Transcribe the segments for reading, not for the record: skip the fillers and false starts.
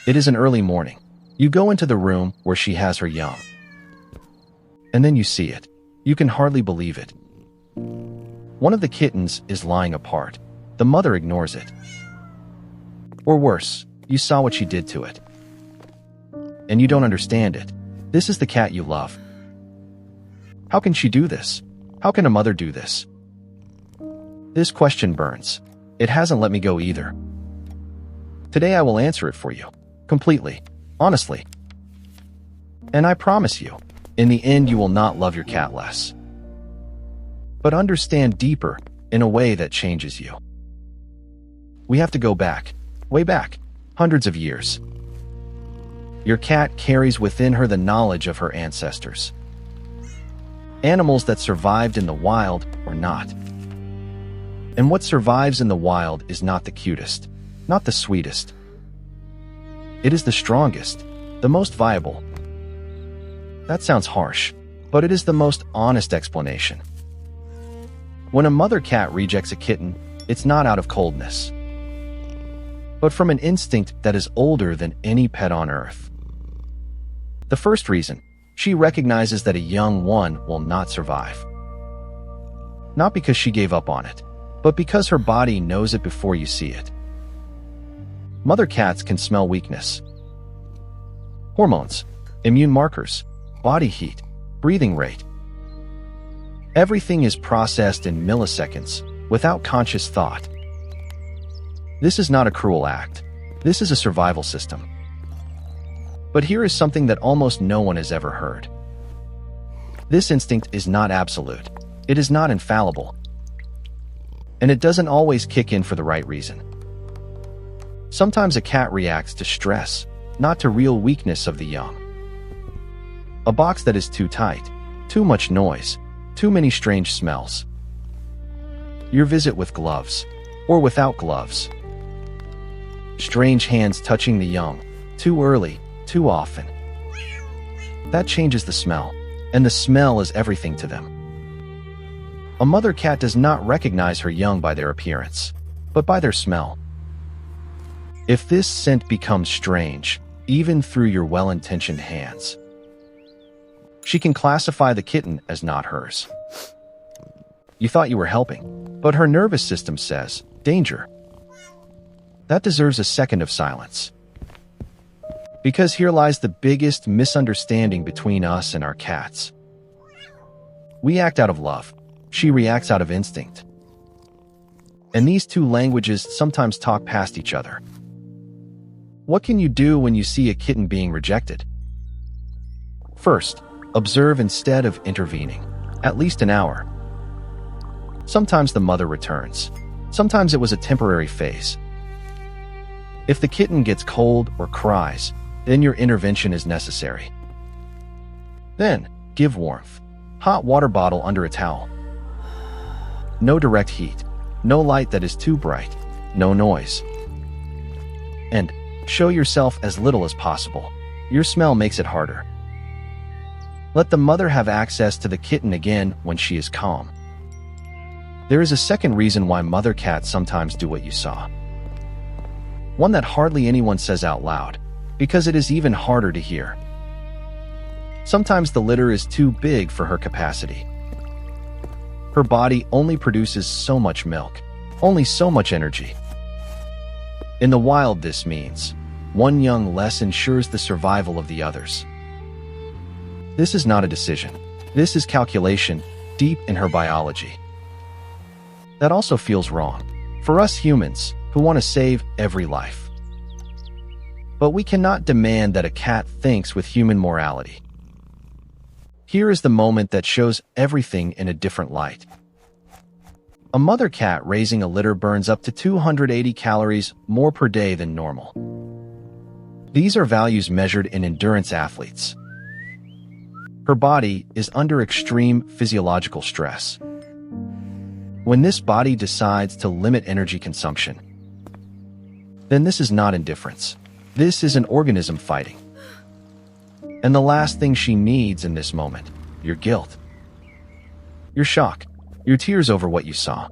It is an early morning. You go into the room where she has her young. And then you see it. You can hardly believe it. One of the kittens is lying apart. The mother ignores it. Or worse, you saw what she did to it. And you don't understand it. This is the cat you love. How can she do this? How can a mother do this? This question burns. It hasn't let me go either. Today I will answer it for you. Completely. Honestly. And I promise you, in the end you will not love your cat less. But understand deeper, in a way that changes you. We have to go back, way back, hundreds of years. Your cat carries within her the knowledge of her ancestors. Animals that survived in the wild or not. And what survives in the wild is not the cutest, not the sweetest. It is the strongest, the most viable. That sounds harsh, but it is the most honest explanation. When a mother cat rejects a kitten, it's not out of coldness, but from an instinct that is older than any pet on earth. The first reason, she recognizes that a young one will not survive. Not because she gave up on it, but because her body knows it before you see it. Mother cats can smell weakness. Hormones, immune markers, body heat, breathing rate. Everything is processed in milliseconds, without conscious thought. This is not a cruel act. This is a survival system. But here is something that almost no one has ever heard. This instinct is not absolute. It is not infallible. And it doesn't always kick in for the right reason. Sometimes a cat reacts to stress, not to real weakness of the young. A box that is too tight, too much noise, too many strange smells. Your visit with gloves, or without gloves. Strange hands touching the young, too early, too often. That changes the smell, and the smell is everything to them. A mother cat does not recognize her young by their appearance, but by their smell. If this scent becomes strange, even through your well-intentioned hands, she can classify the kitten as not hers. You thought you were helping, but her nervous system says, danger. That deserves a second of silence. Because here lies the biggest misunderstanding between us and our cats. We act out of love. She reacts out of instinct. And these two languages sometimes talk past each other. What can you do when you see a kitten being rejected? First, observe instead of intervening. At least an hour. Sometimes the mother returns. Sometimes it was a temporary phase. If the kitten gets cold or cries, then your intervention is necessary. Then, give warmth. Hot water bottle under a towel. No direct heat. No light that is too bright. No noise. And show yourself as little as possible. Your smell makes it harder. Let the mother have access to the kitten again when she is calm. There is a second reason why mother cats sometimes do what you saw. One that hardly anyone says out loud, because it is even harder to hear. Sometimes the litter is too big for her capacity. Her body only produces so much milk, only so much energy. In the wild, this means one young less ensures the survival of the others. This is not a decision. This is calculation, deep in her biology. That also feels wrong, for us humans, who want to save every life. But we cannot demand that a cat thinks with human morality. Here is the moment that shows everything in a different light. A mother cat raising a litter burns up to 280 calories more per day than normal. These are values measured in endurance athletes. Her body is under extreme physiological stress. When this body decides to limit energy consumption, then this is not indifference. This is an organism fighting. And the last thing she needs in this moment, your guilt, your shock, your tears over what you saw.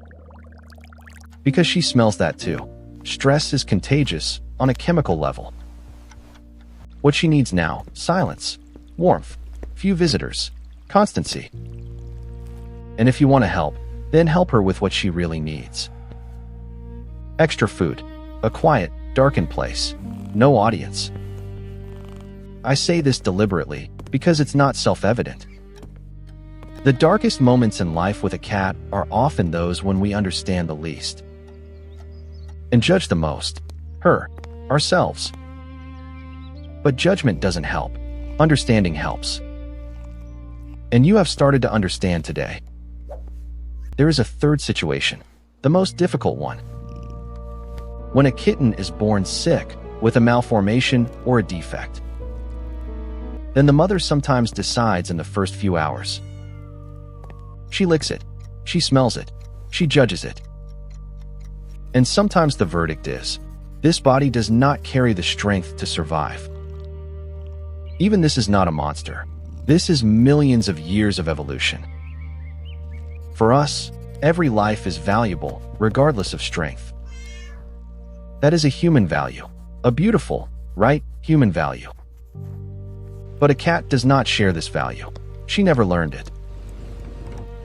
Because she smells that too. Stress is contagious on a chemical level. What she needs now: silence, warmth, few visitors, constancy. And if you want to help, then help her with what she really needs. Extra food, a quiet, darkened place, no audience. I say this deliberately because it's not self-evident. The darkest moments in life with a cat are often those when we understand the least and judge the most, her, ourselves. But judgment doesn't help. Understanding helps. And you have started to understand today. There is a third situation, the most difficult one. When a kitten is born sick, with a malformation or a defect, then the mother sometimes decides in the first few hours. She licks it, she smells it, she judges it. And sometimes the verdict is, this body does not carry the strength to survive. Even this is not a monster. This is millions of years of evolution. For us, every life is valuable, regardless of strength. That is a human value. A beautiful, right, human value. But a cat does not share this value. She never learned it.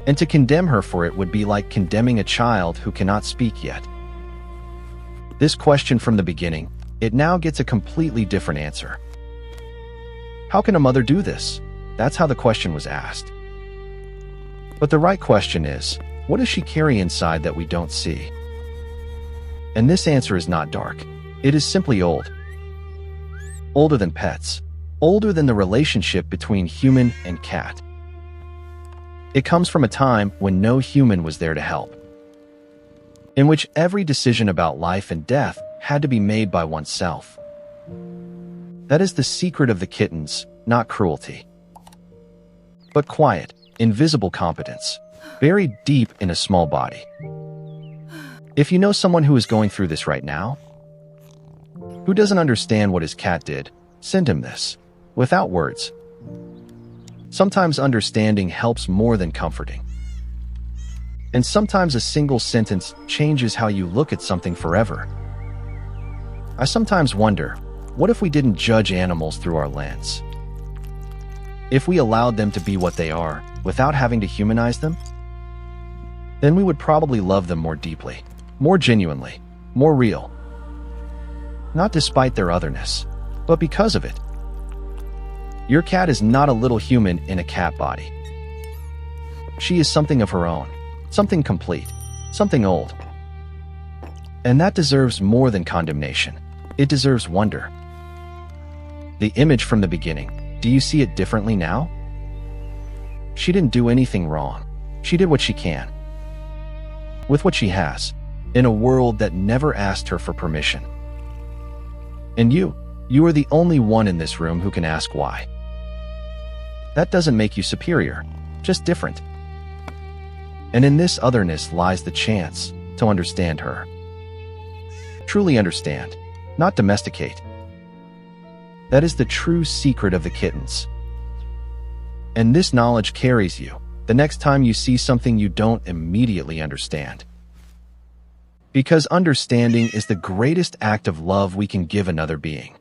And to condemn her for it would be like condemning a child who cannot speak yet. This question from the beginning, it now gets a completely different answer. How can a mother do this? That's how the question was asked. But the right question is, what does she carry inside that we don't see? And this answer is not dark. It is simply old. Older than pets. Older than the relationship between human and cat. It comes from a time when no human was there to help, in which every decision about life and death had to be made by oneself. That is the secret of the kittens, not cruelty, but quiet, invisible competence, buried deep in a small body. If you know someone who is going through this right now, who doesn't understand what his cat did, send him this, without words. Sometimes understanding helps more than comforting. And sometimes a single sentence changes how you look at something forever. I sometimes wonder, what if we didn't judge animals through our lens? If we allowed them to be what they are, without having to humanize them? Then we would probably love them more deeply, more genuinely, more real. Not despite their otherness, but because of it. Your cat is not a little human in a cat body. She is something of her own, something complete, something old. And that deserves more than condemnation. It deserves wonder. The image from the beginning, do you see it differently now? She didn't do anything wrong. She did what she can, with what she has, in a world that never asked her for permission. And you are the only one in this room who can ask why. That doesn't make you superior, just different. And in this otherness lies the chance to understand her. Truly understand, not domesticate. That is the true secret of the kittens. And this knowledge carries you the next time you see something you don't immediately understand. Because understanding is the greatest act of love we can give another being.